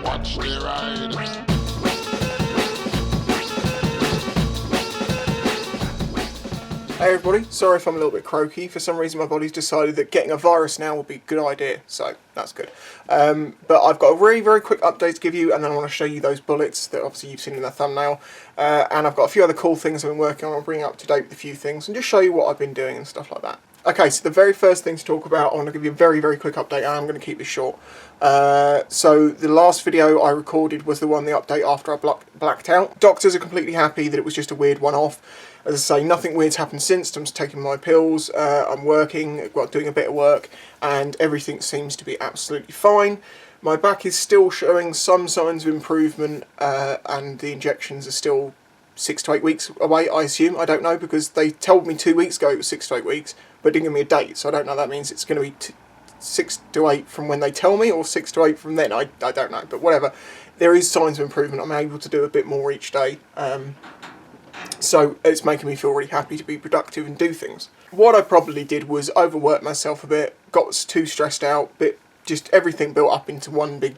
Watch the ride. Hey everybody, sorry if I'm a little bit croaky. For some reason my body's decided that getting a virus now would be a good idea, so that's good. But I've got a very, very quick update to give you, and then I want to show you those bullets that obviously you've seen in the thumbnail. And I've got a few other cool things I've been working on. I'll bring you up to date with a few things and just show you what I've been doing and stuff like that. Okay, so the very first thing to talk about, I want to give you a very, very quick update, and I'm going to keep this short. So the last video I recorded was the one, the update after I blacked out. Doctors are completely happy that it was just a weird one-off. As I say, nothing weird's happened since. I'm just taking my pills, I'm working, doing a bit of work, and everything seems to be absolutely fine. My back is still showing some signs of improvement, and the injections are still 6 to 8 weeks away, I assume. I don't know, because they told me 2 weeks ago it was 6 to 8 weeks, but didn't give me a date, so I don't know. That means it's going to be 6 to 8 from when they tell me, or 6 to 8 from then. I don't know, but whatever. There is signs of improvement. I'm able to do a bit more each day. So it's making me feel really happy to be productive and do things. What I probably did was overwork myself a bit, got too stressed out, just everything built up into one big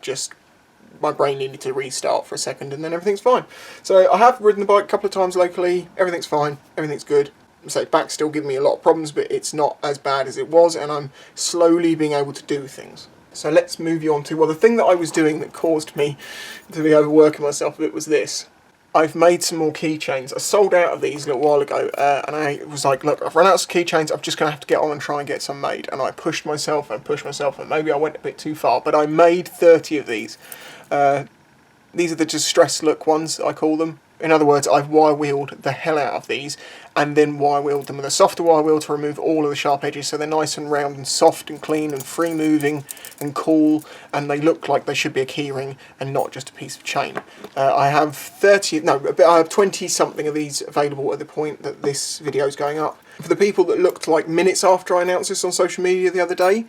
my brain needed to restart for a second, and then everything's fine. So I have ridden the bike a couple of times locally, everything's fine, everything's good. So back's still giving me a lot of problems, but it's not as bad as it was, and I'm slowly being able to do things. So let's move you on to, well, the thing that I was doing that caused me to be overworking myself a bit was this. I've made some more keychains. I sold out of these a little while ago, and I was like, look, I've run out of keychains, I'm just going to have to get on and try and get some made. And I pushed myself, and maybe I went a bit too far, but I made 30 of these. These are the distressed look ones, I call them. In other words, I've wire wheeled the hell out of these, and then wire wheeled them with a softer wire wheel to remove all of the sharp edges, so they're nice and round and soft and clean and free moving and cool, and they look like they should be a keyring and not just a piece of chain. I have 20 something of these available at the point that this video is going up. For the people that looked like minutes after I announced this on social media the other day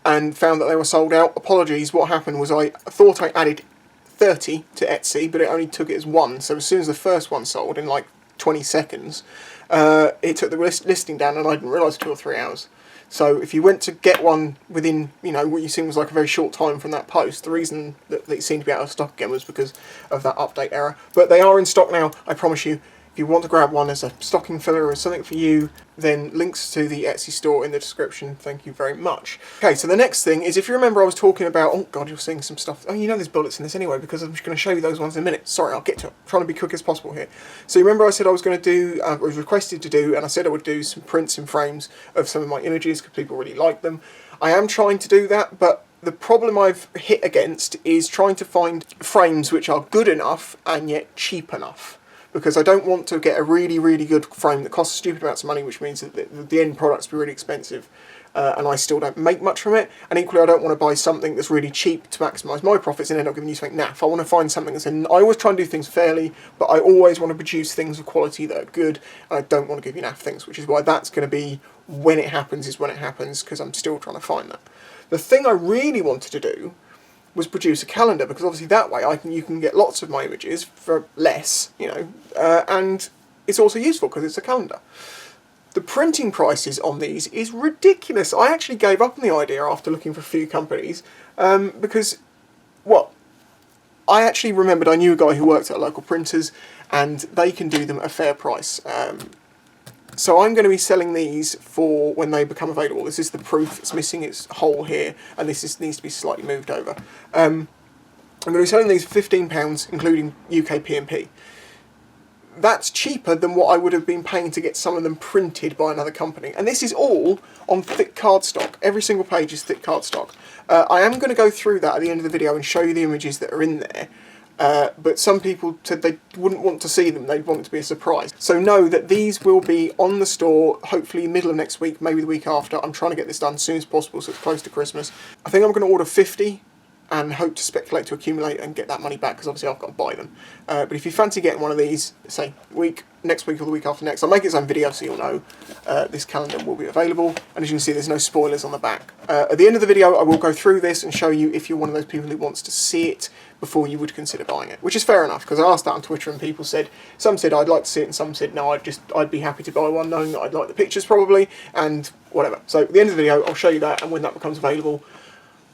and found that they were sold out, apologies. What happened was I thought I added 30 to Etsy, but it only took it as one. So as soon as the first one sold in like 20 seconds, it took the listing down, and I didn't realise 2 or 3 hours. So if you went to get one within, what you seen was like a very short time from that post, the reason that it seemed to be out of stock again was because of that update error. But they are in stock now, I promise you. If you want to grab one as a stocking filler or something for you, then links to the Etsy store in the description. Thank you very much. Okay, so the next thing is, if you remember I was talking about, oh god, you're seeing some stuff. Oh, there's bullets in this anyway, because I'm just going to show you those ones in a minute. Sorry, I'll get to it. I'm trying to be quick as possible here. So you remember I said I was going to do, I was requested to do, and I said I would do some prints and frames of some of my images because people really like them. I am trying to do that, but the problem I've hit against is trying to find frames which are good enough and yet cheap enough. Because I don't want to get a really, really good frame that costs stupid amounts of money, which means that the end products be really expensive, and I still don't make much from it. And equally, I don't want to buy something that's really cheap to maximise my profits and end up giving you something naff. I want to find something that's I always try and do things fairly, but I always want to produce things of quality that are good, and I don't want to give you naff things, which is why that's going to be when it happens, because I'm still trying to find that. The thing I really wanted to do was produce a calendar, because obviously that way you can get lots of my images for less, and it's also useful because it's a calendar. The printing prices on these is ridiculous. I actually gave up on the idea after looking for a few companies, because, well, I actually remembered I knew a guy who worked at local printers, and they can do them at a fair price. So I'm going to be selling these for when they become available. This is the proof. It's missing its hole here, and needs to be slightly moved over. I'm going to be selling these for £15, including UK P&P. That's cheaper than what I would have been paying to get some of them printed by another company. And this is all on thick cardstock. Every single page is thick cardstock. I am going to go through that at the end of the video and show you the images that are in there. But some people said they wouldn't want to see them, they'd want it to be a surprise. So know that these will be on the store, hopefully middle of next week, maybe the week after. I'm trying to get this done as soon as possible, so it's close to Christmas. I think I'm going to order 50 and hope to speculate to accumulate and get that money back, because obviously I've got to buy them. But if you fancy getting one of these, say next week or the week after next, I'll make its own video so you'll know this calendar will be available. And as you can see, there's no spoilers on the back. At the end of the video, I will go through this and show you if you're one of those people who wants to see it before you would consider buying it, which is fair enough, because I asked that on Twitter and people said, some said I'd like to see it and some said no, I'd be happy to buy one, knowing that I'd like the pictures probably, and whatever. So at the end of the video, I'll show you that, and when that becomes available,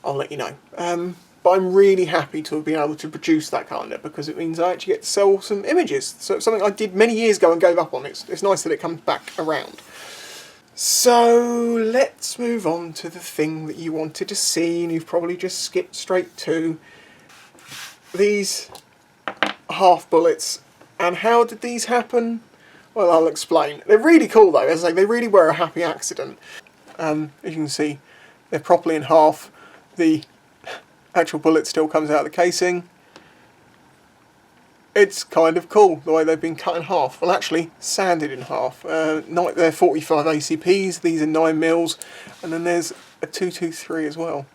I'll let you know. but I'm really happy to have been able to produce that calendar because it means I actually get to sell some images. So it's something I did many years ago and gave up on. It's nice that it comes back around. So let's move on to the thing that you wanted to see and you've probably just skipped straight to. These half bullets. And how did these happen? Well, I'll explain. They're really cool though, as I say, they really were a happy accident. As you can see, they're properly in half. The actual bullet still comes out of the casing. It's kind of cool the way they've been cut in half. Well, actually, sanded in half. They're 45 ACPs, these are 9mm, and then there's a 223 as well.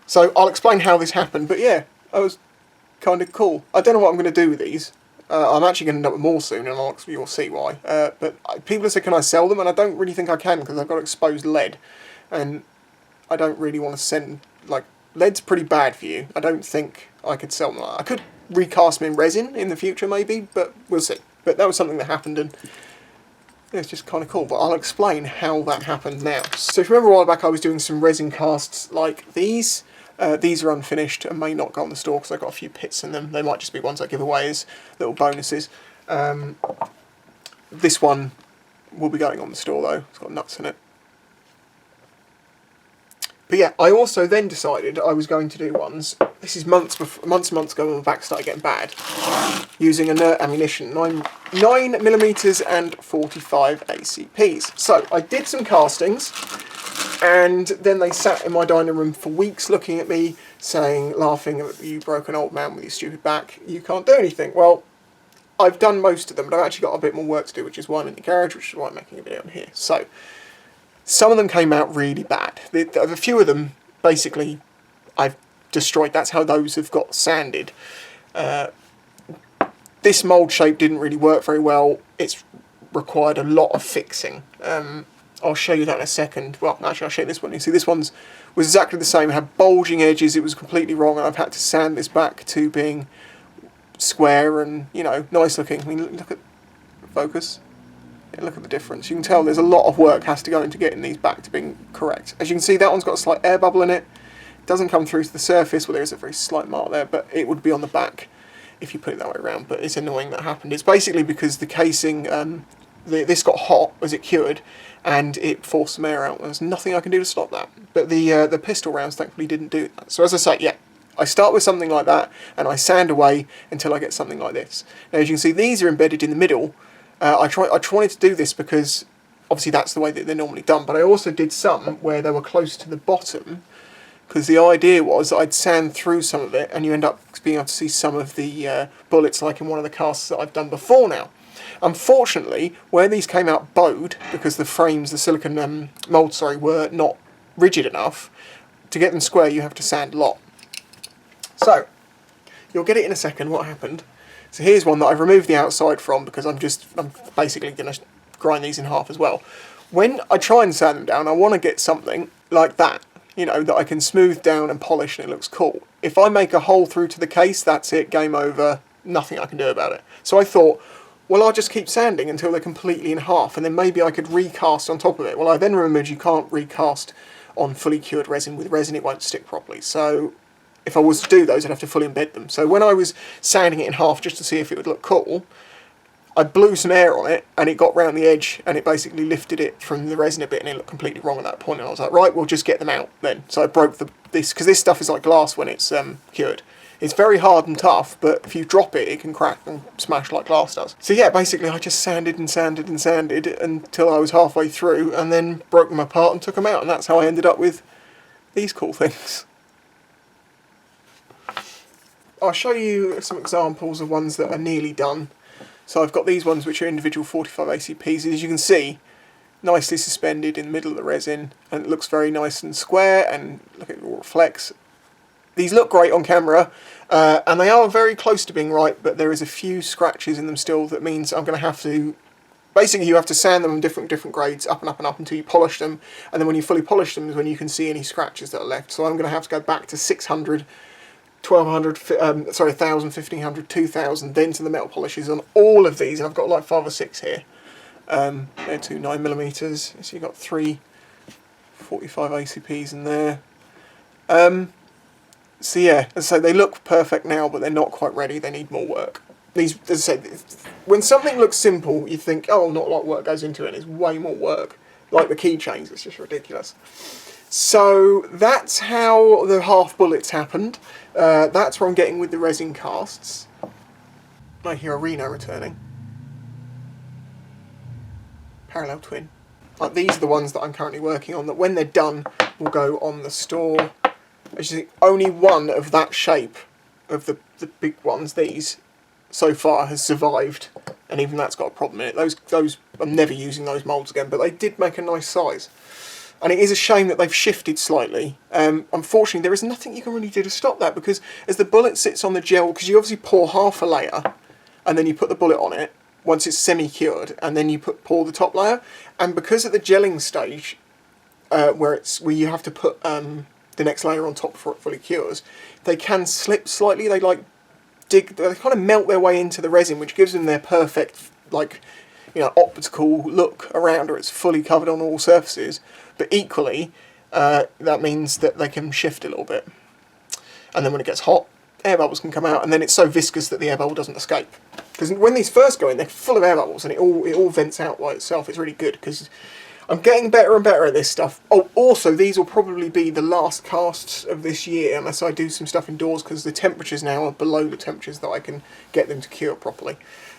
So I'll explain how this happened, but yeah, that was kind of cool. I don't know what I'm going to do with these. I'm actually going to end up with more soon, and you'll see why. But people have said, can I sell them? And I don't really think I can, because I've got exposed lead. And I don't really want to send... Like, lead's pretty bad for you. I don't think I could sell them. I could recast them in resin in the future, maybe, but we'll see. But that was something that happened, and it's just kind of cool. But I'll explain how that happened now. So if you remember a while back, I was doing some resin casts like these. These are unfinished and may not go on the store because I've got a few pits in them. They might just be ones I give away as little bonuses. This one will be going on the store though. It's got nuts in it. But yeah, I also then decided I was going to do ones. This is months and months ago when my back started getting bad. Using inert ammunition, 9mm and 45 ACPs. So I did some castings. And then they sat in my dining room for weeks looking at me, saying, laughing, you broken old man with your stupid back, you can't do anything. Well, I've done most of them, but I've actually got a bit more work to do, which is why I'm in the garage, which is why I'm making a video on here. So, some of them came out really bad. A few of them, basically, I've destroyed. That's how those have got sanded. This mould shape didn't really work very well. It's required a lot of fixing. I'll show you that in a second. Well, actually, I'll show you this one. You see, this one's was exactly the same. It had bulging edges. It was completely wrong, and I've had to sand this back to being square and, you know, nice looking. I mean, look at focus. Yeah, look at the difference. You can tell there's a lot of work has to go into getting these back to being correct. As you can see, that one's got a slight air bubble in it. It doesn't come through to the surface. Well, there is a very slight mark there, but it would be on the back if you put it that way around. But it's annoying that happened. It's basically because the casing, this got hot as it cured, and it forced some air out. There's nothing I can do to stop that. But the pistol rounds thankfully didn't do that. So as I say, yeah, I start with something like that, and I sand away until I get something like this. Now, as you can see, these are embedded in the middle. I tried to do this because obviously that's the way that they're normally done, but I also did some where they were close to the bottom, because the idea was that I'd sand through some of it, and you end up being able to see some of the bullets like in one of the casts that I've done before now. Unfortunately, where these came out bowed, because the frames, the silicone mould, were not rigid enough, to get them square you have to sand a lot. So, you'll get it in a second what happened. So here's one that I've removed the outside from because I'm basically going to grind these in half as well. When I try and sand them down, I want to get something like that, you know, that I can smooth down and polish and it looks cool. If I make a hole through to the case, that's it, game over, nothing I can do about it. So I thought, well, I'll just keep sanding until they're completely in half, and then maybe I could recast on top of it. Well, I then remembered you can't recast on fully cured resin. With resin, it won't stick properly. So if I was to do those, I'd have to fully embed them. So when I was sanding it in half just to see if it would look cool, I blew some air on it, and it got round the edge, and it basically lifted it from the resin a bit, and it looked completely wrong at that point. And I was like, right, we'll just get them out then. So I broke this, because this stuff is like glass when it's cured. It's very hard and tough, but if you drop it, it can crack and smash like glass does. So yeah, basically I just sanded and sanded and sanded until I was halfway through, and then broke them apart and took them out, and that's how I ended up with these cool things. I'll show you some examples of ones that are nearly done. So I've got these ones which are individual 45 ACPs, and as you can see, nicely suspended in the middle of the resin, and it looks very nice and square, and look at it all reflects. These look great on camera, and they are very close to being right, but there is a few scratches in them still. That means I'm going to have to, basically you have to sand them in different grades, up and up and up until you polish them, and then when you fully polish them is when you can see any scratches that are left. So I'm going to have to go back to 600, 1200, 1000, 1500, 2000, then to the metal polishes on all of these, and I've got like 5 or 6 here. They're 2 9mm, so you've got 3 45 ACPs in there. So yeah, as I say, they look perfect now, but they're not quite ready. They need more work. These, as I say, when something looks simple, you think, oh, not a lot of work goes into it. It's way more work. Like the keychains, it's just ridiculous. So that's how the half bullets happened. That's where I'm getting with the resin casts. I hear a Reno returning. Parallel twin. Like, these are the ones that I'm currently working on, that when they're done will go on the store. As you see, only one of that shape, of the big ones, these, so far has survived, and even that's got a problem in it. Those I'm never using those moulds again, but they did make a nice size. And it is a shame that they've shifted slightly. Unfortunately, there is nothing you can really do to stop that, because as the bullet sits on the gel, because you obviously pour half a layer, and then you put the bullet on it, once it's semi-cured, and then you pour the top layer, and because at the gelling stage, where you have to put the next layer on top before it fully cures, they can slip slightly. They they kind of melt their way into the resin, which gives them their perfect, like, you know, optical look around, or it's fully covered on all surfaces. But equally, that means that they can shift a little bit, and then when it gets hot, air bubbles can come out, and then it's so viscous that the air bubble doesn't escape. Because when these first go in, they're full of air bubbles, and it all vents out by itself. It's really good, because I'm getting better and better at this stuff. Oh, also, these will probably be the last casts of this year, unless I do some stuff indoors, because the temperatures now are below the temperatures that I can get them to cure properly.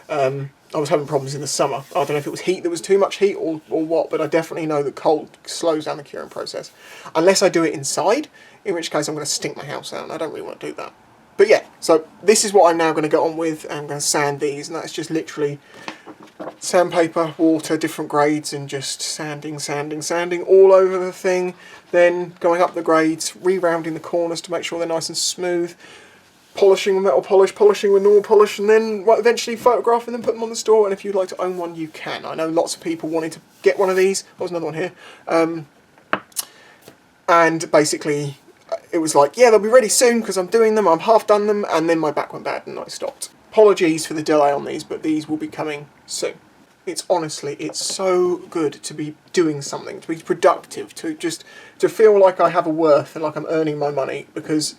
I was having problems in the summer. I don't know if it was heat, there was too much heat or what, but I definitely know that cold slows down the curing process. Unless I do it inside, in which case I'm going to stink my house out, and I don't really want to do that. But yeah, so this is what I'm now going to get on with. I'm going to sand these, and that's just literally sandpaper, water, different grades, and just sanding all over the thing. Then going up the grades, re-rounding the corners to make sure they're nice and smooth, polishing with metal polish, polishing with normal polish, and then eventually photographing them, put them on the store. And if you'd like to own one, you can. I know lots of people wanted to get one of these. There's another one here. And basically, it was like, yeah, they'll be ready soon because I'm doing them, I'm half done them, and then my back went bad and I stopped. Apologies for the delay on these, but these will be coming soon. It's honestly, it's so good to be doing something, to be productive, to feel like I have a worth and like I'm earning my money, because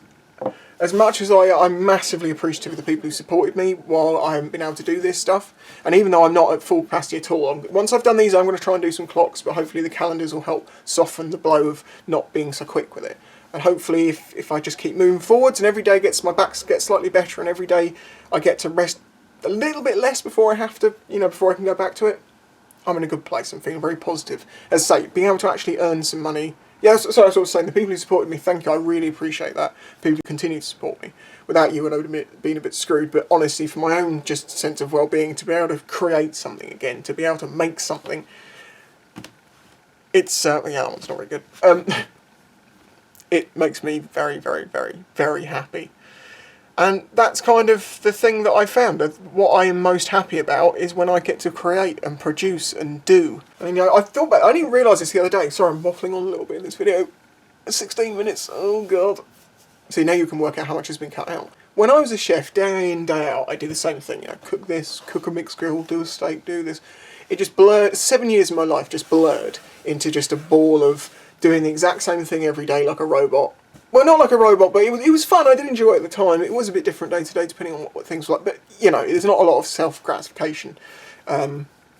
as much as I'm massively appreciative of the people who supported me while I haven't been able to do this stuff, and even though I'm not at full capacity at all, once I've done these I'm going to try and do some clocks, but hopefully the calendars will help soften the blow of not being so quick with it. And hopefully if I just keep moving forwards and every day my back gets slightly better and every day I get to rest a little bit less before I have to, before I can go back to it, I'm in a good place. I'm feeling very positive. As I say, being able to actually earn some money. Yeah, so I was sort of saying, the people who supported me, thank you, I really appreciate that. People who continue to support me. Without you, I would have been a bit screwed, but honestly, for my own just sense of well-being, to be able to create something again, to be able to make something, it's, yeah, that one's not very good. It makes me very, very, very, very happy. And that's kind of the thing that I found. What I am most happy about is when I get to create and produce and do. I mean, I thought about it. I didn't realise this the other day. Sorry, I'm waffling on a little bit in this video. 16 minutes. Oh, God. See, now you can work out how much has been cut out. When I was a chef, day in, day out, I did the same thing. Cook this, cook a mixed grill, do a steak, do this. It just blurred. 7 years of my life just blurred into just a ball of doing the exact same thing every day like a robot. Well, not like a robot, but it was fun. I did enjoy it at the time. It was a bit different day to day depending on what things were like. But, there's not a lot of self-gratification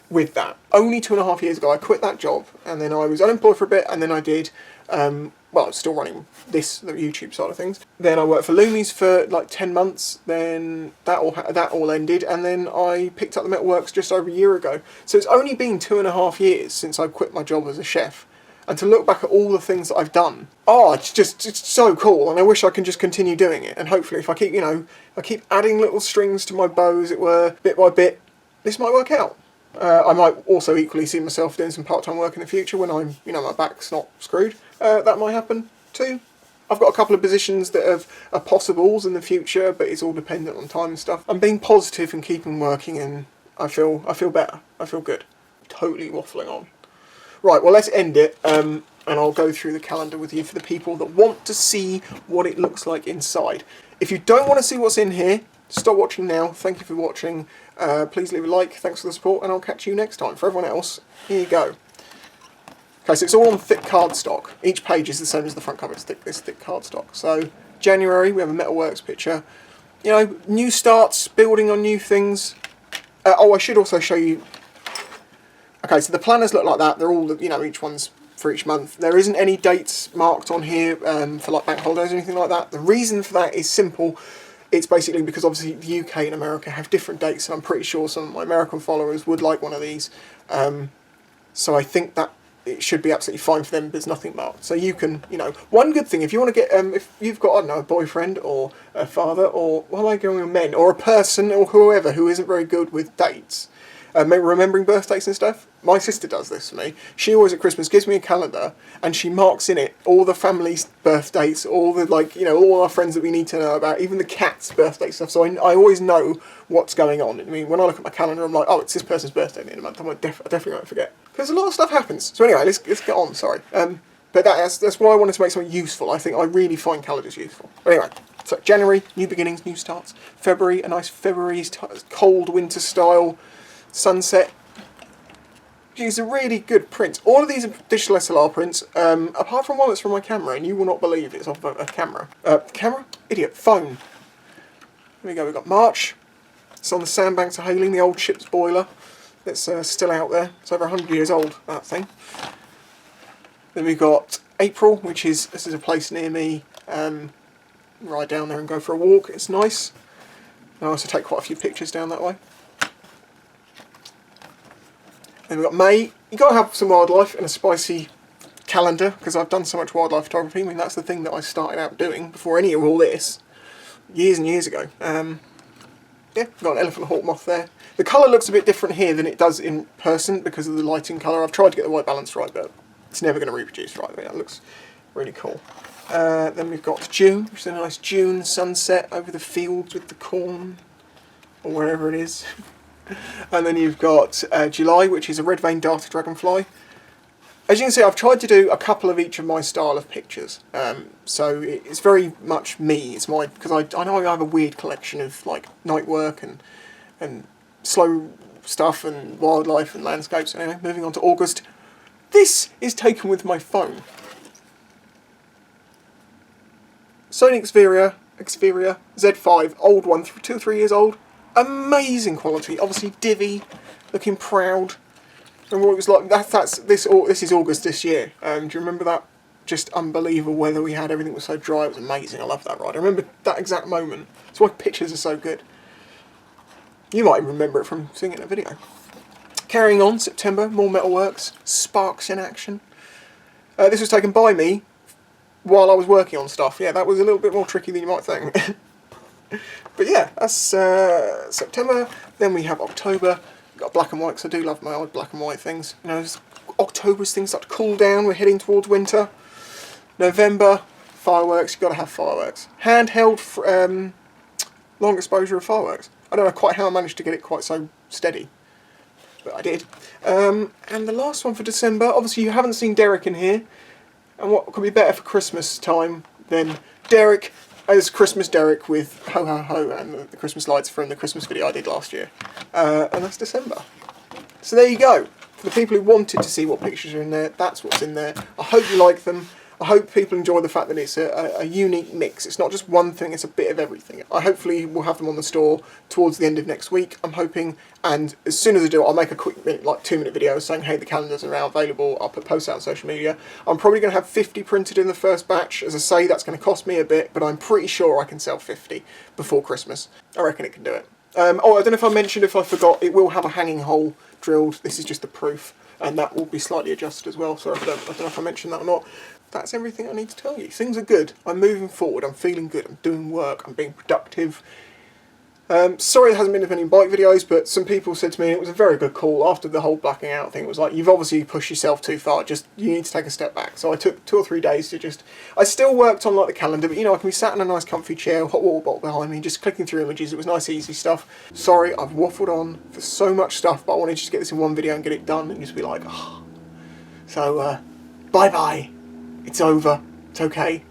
with that. Only 2.5 years ago, I quit that job, and then I was unemployed for a bit, and then I did, I was still running the YouTube side of things. Then I worked for Loomies for like 10 months, then that all ended, and then I picked up the metalworks just over a year ago. So it's only been 2.5 years since I quit my job as a chef. And to look back at all the things that I've done, it's so cool, and I wish I can just continue doing it. And hopefully, if I keep, I keep adding little strings to my bow, as it were, bit by bit, this might work out. I might also equally see myself doing some part-time work in the future when I'm, my back's not screwed. That might happen too. I've got a couple of positions that are possibles in the future, but it's all dependent on time and stuff. I'm being positive and keeping working, and I feel better. I feel good. Totally waffling on. Right, well, let's end it, and I'll go through the calendar with you for the people that want to see what it looks like inside. If you don't want to see what's in here, stop watching now. Thank you for watching. Please leave a like. Thanks for the support, and I'll catch you next time. For everyone else, here you go. Okay, so it's all on thick cardstock. Each page is the same as the front cover. It's thick cardstock. So January, we have a Metalworks picture. You know, new starts, building on new things. Oh, I should also show you. Okay, so the planners look like that. They're all, you know, each one's for each month. There isn't any dates marked on here for like bank holidays or anything like that. The reason for that is simple. It's basically because obviously the UK and America have different dates, and I'm pretty sure some of my American followers would like one of these. So I think that it should be absolutely fine for them. There's nothing marked. So you can, you know, one good thing, if you want to get, if you've got, I don't know, a boyfriend or a father or, what am I going with, men, or a person or whoever who isn't very good with dates, remembering birthdays and stuff. My sister does this for me. She always at Christmas gives me a calendar and she marks in it all the family's birthdays, all the, like, you know, all our friends that we need to know about, even the cat's birthday stuff. So I always know what's going on. I mean, when I look at my calendar, I'm like, oh, it's this person's birthday in a month. I definitely won't forget. Because a lot of stuff happens. So anyway, let's get on, sorry. But that's why I wanted to make something useful. I think I really find calendars useful. But anyway, so January, new beginnings, new starts. February, a nice February, cold winter style sunset. These are really good prints. All of these are digital SLR prints, apart from one that's from my camera, and you will not believe it's off a camera. Camera? Idiot. Phone. There we go, we've got March. It's on the sandbanks of Hayling, the old ship's boiler. It's still out there. It's over 100 years old, that thing. Then we've got April, which is, this is a place near me. Ride down there and go for a walk. It's nice. I also take quite a few pictures down that way. Then we've got May. You've got to have some wildlife and a spicy calendar, because I've done so much wildlife photography. I mean, that's the thing that I started out doing before any of all this, years and years ago. Yeah, we've got an elephant hawk moth there. The colour looks a bit different here than it does in person because of the lighting colour. I've tried to get the white balance right, but it's never going to reproduce right. But yeah, it looks really cool. Then we've got June, which is a nice June sunset over the fields with the corn, or wherever it is. And then you've got July, which is a red-veined darted dragonfly. As you can see, I've tried to do a couple of each of my style of pictures. So it's very much me. It's my, because I know I have a weird collection of like night work and slow stuff and wildlife and landscapes. Anyway, moving on to August. This is taken with my phone. Sony Xperia Z5, old one, 2 or 3 years old. Amazing quality, obviously DIVI, looking proud. Remember what it was like? This is August this year. Do you remember that? Just unbelievable weather we had. Everything was so dry. It was amazing. I love that ride. I remember that exact moment. That's why pictures are so good. You might even remember it from seeing it in a video. Carrying on, September, more Metalworks, sparks in action. This was taken by me while I was working on stuff. Yeah, that was a little bit more tricky than you might think. But yeah, that's September. Then we have October. We've got black and white, because I do love my old black and white things. You know, October as things start to cool down. We're heading towards winter. November, fireworks. You've got to have fireworks. Handheld, long exposure of fireworks. I don't know quite how I managed to get it quite so steady, but I did. And the last one for December. Obviously, you haven't seen Derek in here. And what could be better for Christmas time than Derek as Christmas Derek with Ho Ho Ho and the Christmas lights from the Christmas video I did last year. And that's December. So there you go. For the people who wanted to see what pictures are in there, that's what's in there. I hope you like them. I hope people enjoy the fact that it's a unique mix. It's not just one thing, it's a bit of everything. I hopefully will have them on the store towards the end of next week, I'm hoping. And as soon as I do, I'll make a quick, like 2-minute video saying, hey, the calendars are now available. I'll post out on social media. I'm probably going to have 50 printed in the first batch. As I say, that's going to cost me a bit, but I'm pretty sure I can sell 50 before Christmas. I reckon it can do it. Oh, I don't know if I mentioned, if I forgot, it will have a hanging hole drilled. This is just the proof, and that will be slightly adjusted as well. Sorry, I don't know if I mentioned that or not. That's everything I need to tell you. Things are good. I'm moving forward. I'm feeling good. I'm doing work. I'm being productive. Sorry there hasn't been as many bike videos, but some people said to me it was a very good call after the whole blacking out thing. It was like, you've obviously pushed yourself too far. Just, you need to take a step back. So I took 2 or 3 days to just... I still worked on like the calendar, but you know, I can be sat in a nice comfy chair, hot water bottle behind me, just clicking through images. It was nice, easy stuff. Sorry, I've waffled on for so much stuff, but I wanted to just get this in one video and get it done and just be like, oh. So, bye-bye. It's over. It's okay.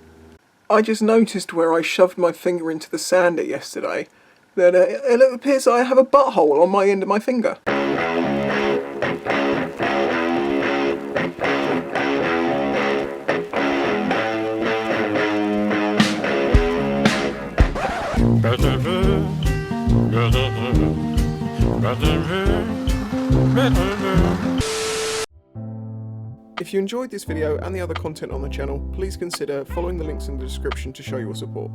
I just noticed where I shoved my finger into the sander yesterday that it appears I have a butthole on my end of my finger. If you enjoyed this video and the other content on the channel, please consider following the links in the description to show your support.